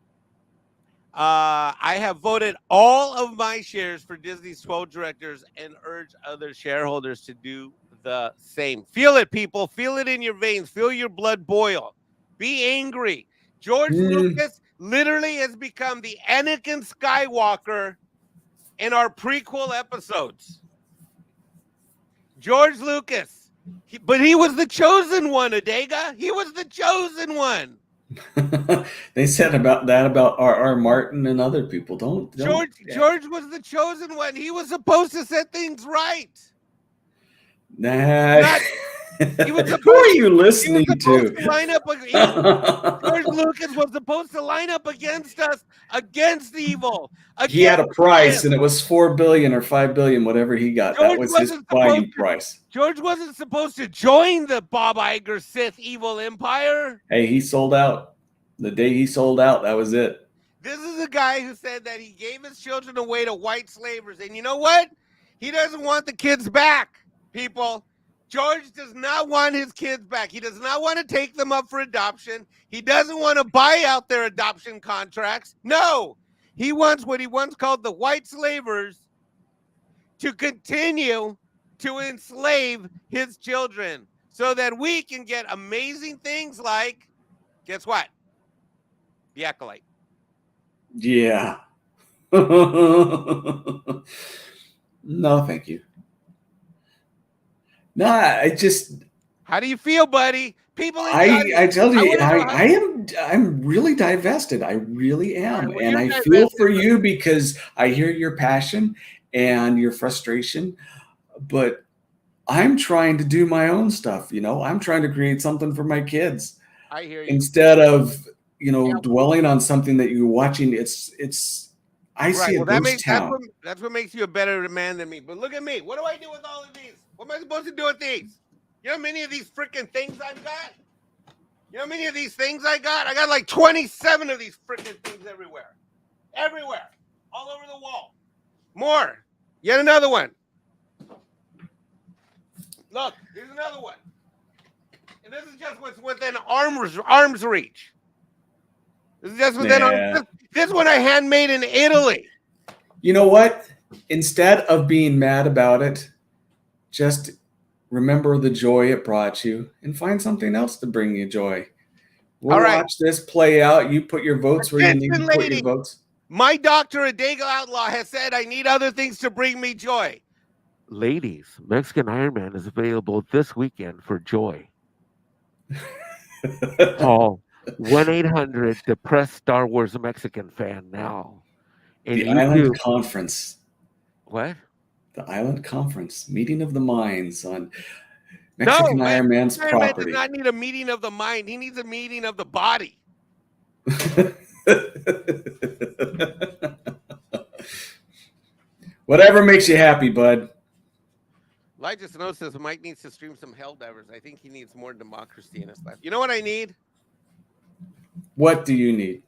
I have voted all of my shares for Disney's 12 directors and urge other shareholders to do the same. Feel it, people. Feel it in your veins. Feel your blood boil. Be angry. George Lucas literally has become the Anakin Skywalker in our prequel episodes. George Lucas. But he was the chosen one, Adega. He was the chosen one. They said about R.R. Martin and other people. George was the chosen one. He was supposed to set things right. Nah. Who are you listening to? George Lucas was supposed to line up against us, against evil. He had a price, and it was $4 billion or $5 billion, whatever he got. That was his buying price. George wasn't supposed to join the Bob Iger Sith evil empire. Hey, he sold out. The day he sold out, that was it. This is a guy who said that he gave his children away to white slavers. And you know what? He doesn't want the kids back, people. George does not want his kids back. He does not want to take them up for adoption. He doesn't want to buy out their adoption contracts. No, he wants what he once called the white slavers to continue to enslave his children so that we can get amazing things like, guess what? The Acolyte. Yeah. No, thank you. No, I just. How do you feel, buddy? People. I tell you, I'm really divested. I really am, right, and I feel for you because I hear your passion and your frustration, but I'm trying to do my own stuff. You know, I'm trying to create something for my kids. I hear you. Instead of dwelling on something that you're watching. It's. I see a ghost town. That's what makes you a better man than me. But look at me. What do I do with all of these? What am I supposed to do with these? You know how many of these freaking things I've got? You know how many of these things I got? I got like 27 of these freaking things everywhere. Everywhere. All over the wall. More. Yet another one. Look, here's another one. And this is just what's within arm's reach. This is just within this one I handmade in Italy. You know what? Instead of being mad about it, just remember the joy it brought you and find something else to bring you joy. We'll watch this play out. You put your votes where you need to put your votes. My doctor, Adega Outlaw, has said I need other things to bring me joy. Ladies, Mexican Ironman is available this weekend for joy. Call 1-800 Depressed Star Wars Mexican Fan now. And the Island Conference. What? The Island Conference, meeting of the minds on Mexican Ironman's property. Does not need a meeting of the mind. He needs a meeting of the body. Whatever makes you happy, bud. Elijah Snow says Mike needs to stream some Helldivers. I think he needs more democracy in his life. You know what I need? What do you need?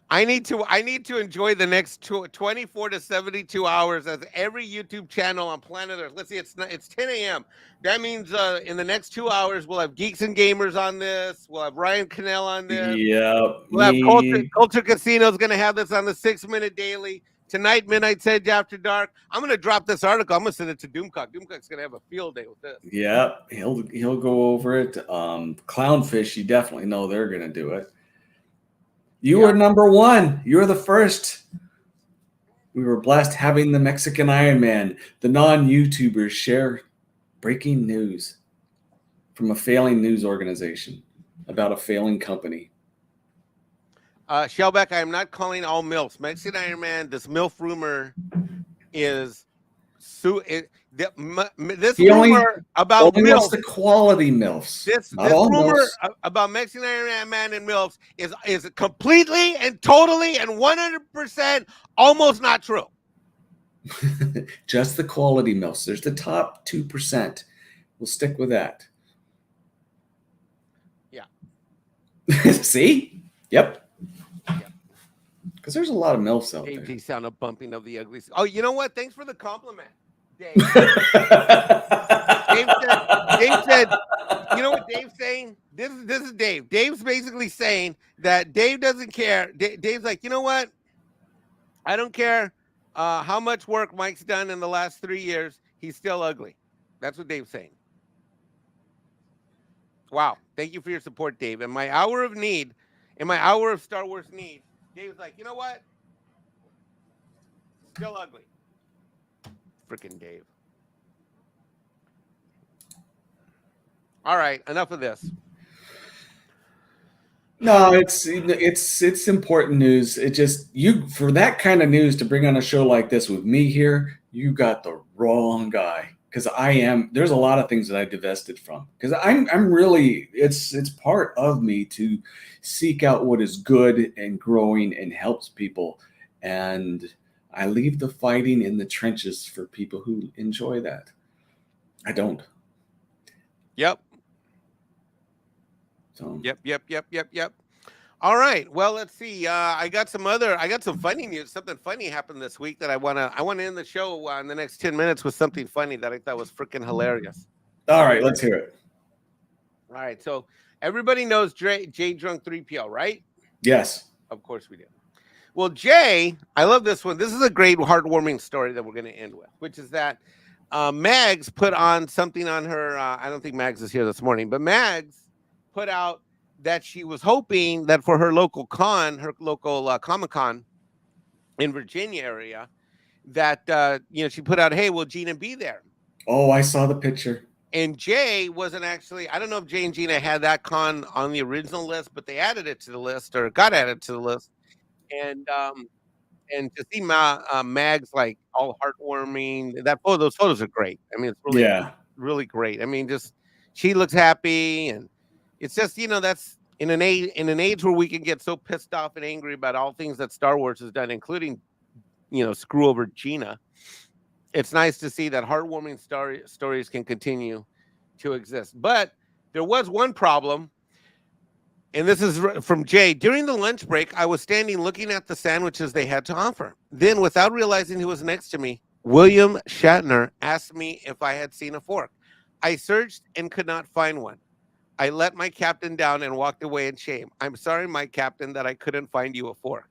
I need to enjoy the next 24 to 72 hours as every YouTube channel on planet Earth. Let's see, it's 10 a.m. That means in the next 2 hours we'll have Geeks and Gamers on this. We'll have Ryan Cannell on this. Yeah. We'll have Culture Casino's going to have this on the 6-minute daily. Tonight, Midnight's Edge After Dark. I'm going to drop this article. I'm going to send it to Doomcock. Doomcock's going to have a field day with this. Yeah, he'll go over it. Clownfish, you definitely know they're going to do it. You were number one. You were the first. We were blessed having the Mexican Ironman. The non-YouTubers share breaking news from a failing news organization about a failing company. Shellback, I am not calling all MILFs. Mexican Ironman, this MILF rumor is this rumor about MILFs. The quality MILFs. This rumor about Mexican Ironman and MILFs is completely and totally and 100% almost not true. Just the quality MILFs. There's the top 2%. We'll stick with that. Yeah. See? Yep. Because there's a lot of MILFs out Dave there. G sound of bumping of the uglies. Oh, you know what? Thanks for the compliment, Dave. Dave said, you know what Dave's saying? This is Dave. Dave's basically saying that Dave doesn't care. Dave's like, you know what? I don't care how much work Mike's done in the last 3 years. He's still ugly. That's what Dave's saying. Wow. Thank you for your support, Dave. In my hour of need, in my hour of Star Wars need, Dave's like, you know what? Still ugly. Freaking Dave. All right, enough of this. No, it's important news. It just for that kind of news to bring on a show like this with me here, you got the wrong guy. Because there's a lot of things that I divested from. Because I'm really, it's part of me to seek out what is good and growing and helps people. And I leave the fighting in the trenches for people who enjoy that. I don't. Yep. So. Yep. All right. Well, let's see. I got some funny news. Something funny happened this week that I want to end the show in the next 10 minutes with something funny that I thought was freaking hilarious. All right, let's hear it. All right. So everybody knows Jay Drunk 3PL, right? Yes. Of course we do. Well, Jay, I love this one. This is a great heartwarming story that we're going to end with, which is that Mags put on something on her. I don't think Mags is here this morning, but Mags put out that she was hoping that for her local Comic-Con in Virginia area, that she put out, hey, will Gina be there? Oh, I saw the picture. And Jay wasn't actually, I don't know if Jay and Gina had that con on the original list, but they added it to the list or got added to the list. And to see Mags like all heartwarming, those photos are great. I mean, it's really, really great. I mean, just she looks happy, and it's just, that's in an age where we can get so pissed off and angry about all things that Star Wars has done, including, screw over Gina. It's nice to see that heartwarming stories can continue to exist. But there was one problem, and this is from Jay. During the lunch break, I was standing looking at the sandwiches they had to offer. Then, without realizing who was next to me, William Shatner asked me if I had seen a fork. I searched and could not find one. I let my captain down and walked away in shame. I'm sorry, my captain, that I couldn't find you a fork.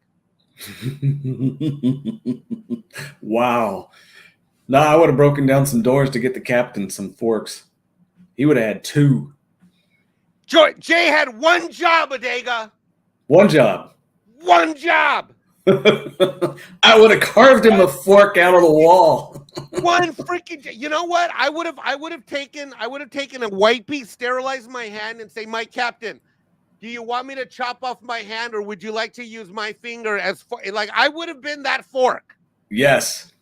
Wow. No, I would have broken down some doors to get the captain some forks. He would have had 2. Jay had one job, Adega. One job. One job. I would have carved him a fork out of the wall. One freaking, you know what? I would have taken a white piece, sterilized my hand, and say, my captain, do you want me to chop off my hand, or would you like to use my finger as like I would have been that fork? Yes,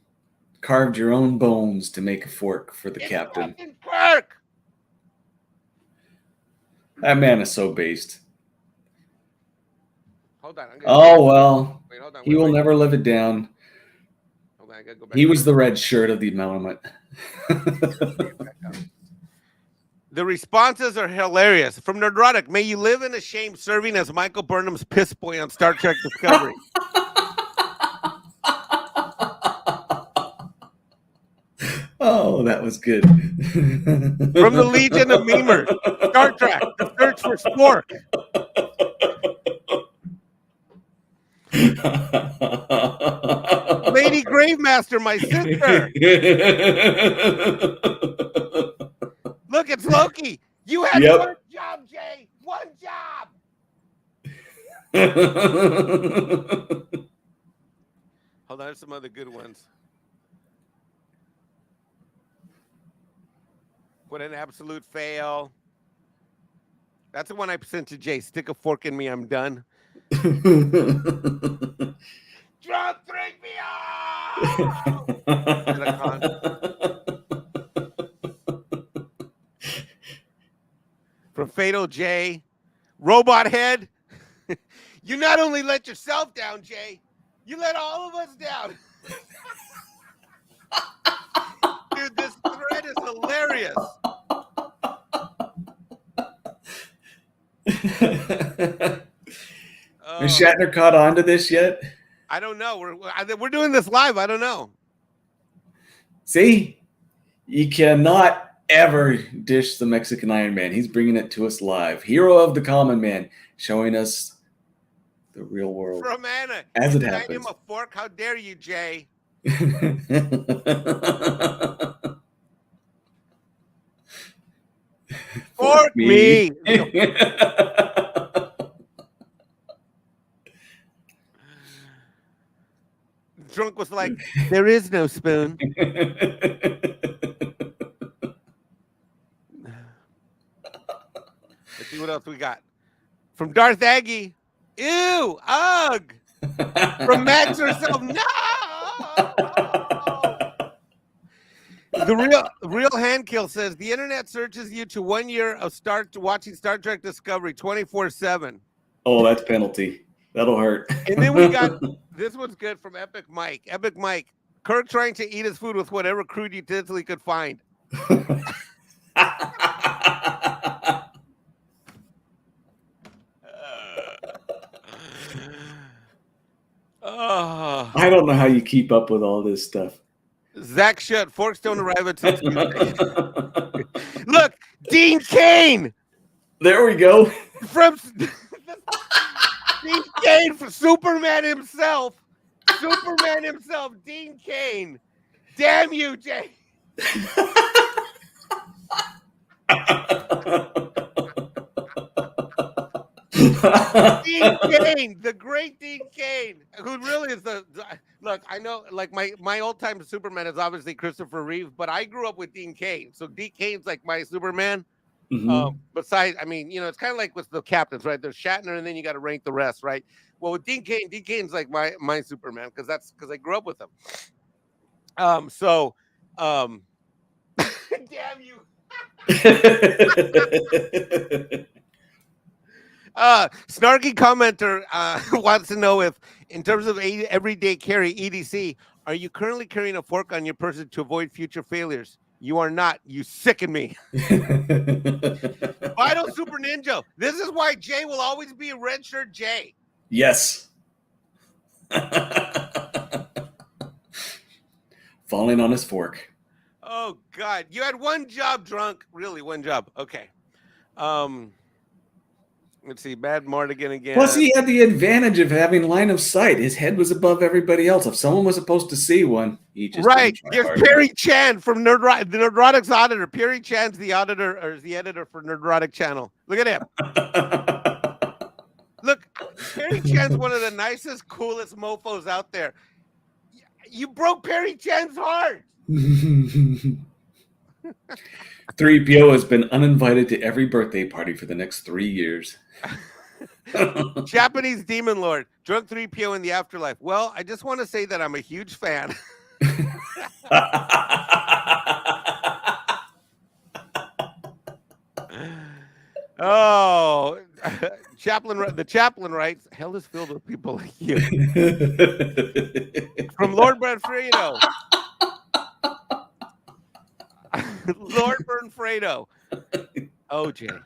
carved your own bones to make a fork for the captain. Kirk. That man is so based. Hold on. Well, wait, hold on. He will never live it down. Hold on, I gotta go back. He was the red shirt of the moment. The responses are hilarious. From Nerdrotic, may you live in a shame serving as Michael Burnham's piss boy on Star Trek Discovery. Oh, that was good. From the Legion of Memers, Star Trek, The Search for Spork. Lady Gravemaster, my sister. Look, it's Loki. You had one job, Jay. One job. Hold on, there's some other good ones. What an absolute fail. That's the one I sent to Jay. Stick a fork in me, I'm done. Drunk 3PO! From Fatal J. Robot Head. You not only let yourself down, Jay, you let all of us down. Dude, this thread is hilarious. Has Shatner caught on to this yet? I don't know. We're doing this live. I don't know. See, you cannot ever dish the Mexican Ironman. He's bringing it to us live. Hero of the common man, showing us the real world From Anna. as it Denied happens. him a fork. How dare you, Jay? Fork me. Drunk was like, there is no spoon. Let's see what else we got. From Darth Aggie. Ew, ugh. From Max herself. No. The real Handkill says the internet searches you to 1 year of watching Star Trek Discovery 24/7. Oh, that's penalty. That'll hurt. And then we got this one's good from Epic Mike. Epic Mike. Kirk trying to eat his food with whatever crude utensil he could find. I don't know how you keep up with all this stuff. Zach Shutt, forks don't arrive until Tuesday. Look, Dean Cain. There we go. From Dean Cain, from Superman himself. Superman himself, Dean Cain. Damn you, Jay. Dean Cain, the great Dean Cain, who really is look. I know, like my old-time Superman is obviously Christopher Reeve, but I grew up with Dean Cain, so Dean Cain's like my Superman. Mm-hmm. Besides, I mean, it's kind of like with the captains, right? There's Shatner, and then you got to rank the rest, right? Well, with Dean Cain's like my Superman because I grew up with him. Damn you. Snarky commenter wants to know if, in terms of everyday carry EDC, are you currently carrying a fork on your person to avoid future failures? You are not. You sicken me. Vital Super Ninja. This is why Jay will always be a red shirt Jay. Yes. Falling on his fork. Oh, God. You had one job, drunk. Really, one job. Okay. Let's see. Bad Mardigan again. Plus, he had the advantage of having line of sight. His head was above everybody else. If someone was supposed to see one, he just right. Here's Perry Chan from the Nerdrotics Auditor. Perry Chan's the auditor or the editor for Nerdrotic Channel. Look at him. Look, Perry Chan's one of the nicest, coolest mofos out there. You broke Perry Chan's heart. 3PO has been uninvited to every birthday party for the next 3 years. Japanese Demon Lord, drunk 3PO in the afterlife. Well, I just want to say that I'm a huge fan. Oh, the chaplain writes, hell is filled with people like you. From Lord Branfredo. Lord Bernfredo. OJ.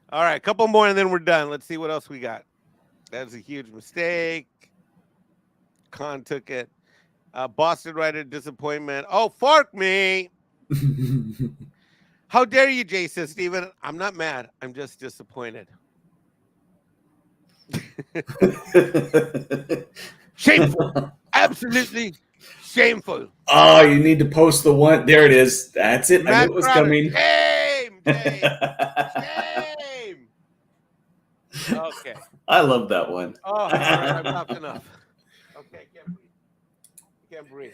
All right, a couple more and then we're done. Let's see what else we got. That's a huge mistake. Khan took it. Boston writer disappointment. Oh, fork me. How dare you, Jay, says Steven. I'm not mad. I'm just disappointed. Shameful. Absolutely shameful. Oh, you need to post the one. There it is. That's it. I knew it was coming. Shame. Okay. I love that one. Oh, all right, I've talked enough. Okay, can't breathe.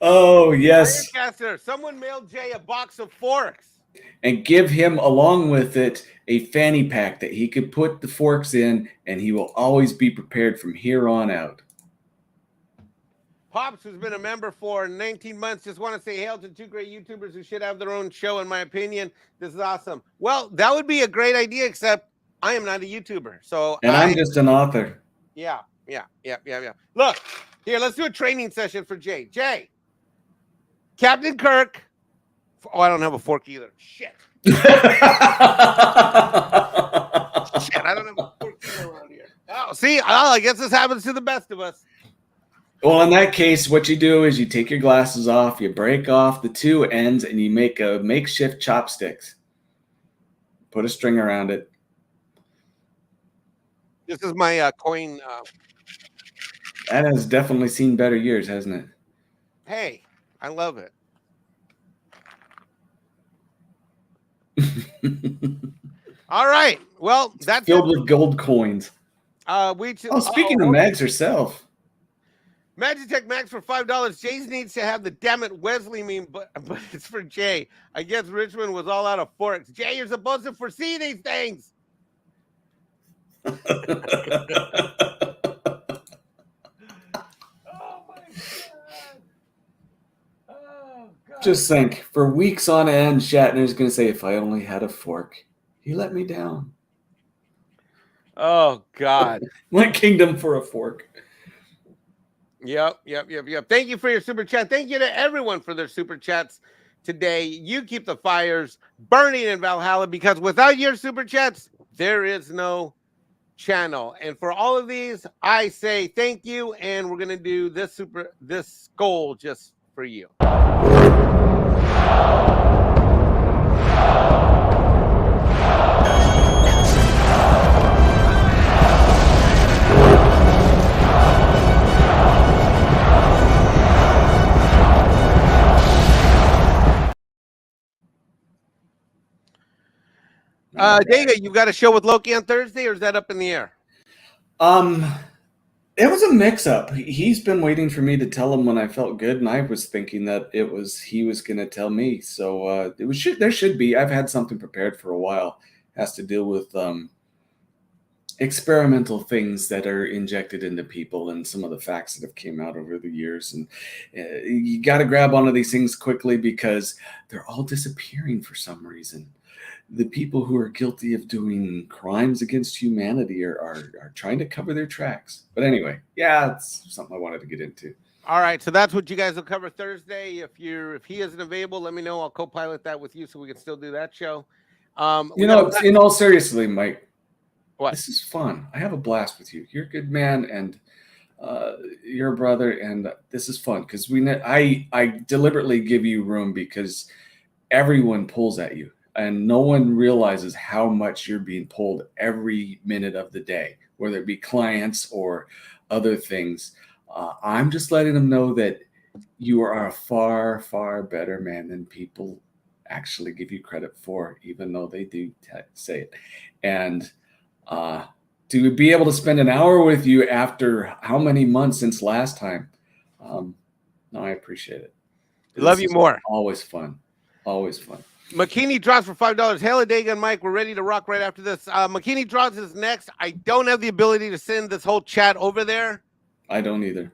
Oh, yes. Caster, someone mailed Jay a box of forks. And give him, along with it, a fanny pack that he could put the forks in, and he will always be prepared from here on out. Pops, who's been a member for 19 months, just want to say hail to two great YouTubers who should have their own show, in my opinion. This is awesome. Well, that would be a great idea, except I am not a YouTuber. And I'm just an author. Yeah. Look, here, let's do a training session for Jay. Jay, Captain Kirk. Oh, I don't have a fork either. Shit. Shit, I don't have a fork either around here. Oh, see, I guess this happens to the best of us. Well, in that case, what you do is you take your glasses off, you break off the two ends, and you make a makeshift chopsticks. Put a string around it. This is my coin. That has definitely seen better years, hasn't it? Hey, I love it. All right. Well, that's filled with gold coins. Speaking of Mags herself. Magitech Max for $5. Jay needs to have the damn it Wesley meme, but it's for Jay. I guess Richmond was all out of forks. Jay, you're supposed to foresee these things. Oh my God. Oh God. Just think, for weeks on end, Shatner's going to say, if I only had a fork, he let me down. Oh God. Went kingdom for a fork. Yep. Thank you for your super chat. Thank you to everyone for their super chats today. You keep the fires burning in Valhalla, because without your super chats, there is no channel. And for all of these, I say thank you. And we're gonna do this goal just for you. Dega, you got a show with Loki on Thursday, or is that up in the air? It was a mix-up. He's been waiting for me to tell him when I felt good, and I was thinking that he was going to tell me. So there should be. I've had something prepared for a while. It has to deal with experimental things that are injected into people and some of the facts that have came out over the years. And you got to grab onto these things quickly because they're all disappearing for some reason. The people who are guilty of doing crimes against humanity are trying to cover their tracks. But anyway, yeah, it's something I wanted to get into. All right, so that's what you guys will cover Thursday. If he isn't available, let me know. I'll co-pilot that with you so we can still do that show. In all seriously, Mike, what? This is fun. I have a blast with you. You're a good man, and you're a brother, and this is fun because I deliberately give you room because everyone pulls at you. And no one realizes how much you're being pulled every minute of the day, whether it be clients or other things. I'm just letting them know that you are a far, far better man than people actually give you credit for, even though they do say it. And to be able to spend an hour with you after how many months since last time, no, I appreciate it. Love you more. Always fun. Always fun. McKinney draws for $5. Hella Dega and Mike, we're ready to rock right after this. McKinney draws is next. I don't have the ability to send this whole chat over there. I don't either.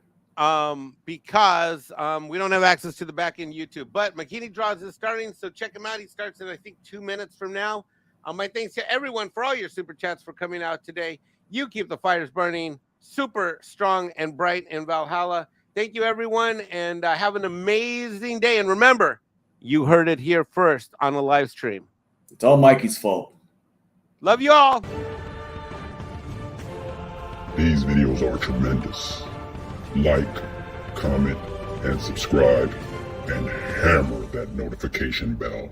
Because we don't have access to the back end YouTube. But McKinney draws is starting, so check him out. He starts in, I think, 2 minutes from now. My thanks to everyone for all your super chats for coming out today. You keep the fires burning, super strong and bright in Valhalla. Thank you, everyone, and have an amazing day. And remember, you heard it here first on the live stream. It's all Mikey's fault. Love you all. These videos are tremendous. Like, comment, and subscribe, and hammer that notification bell.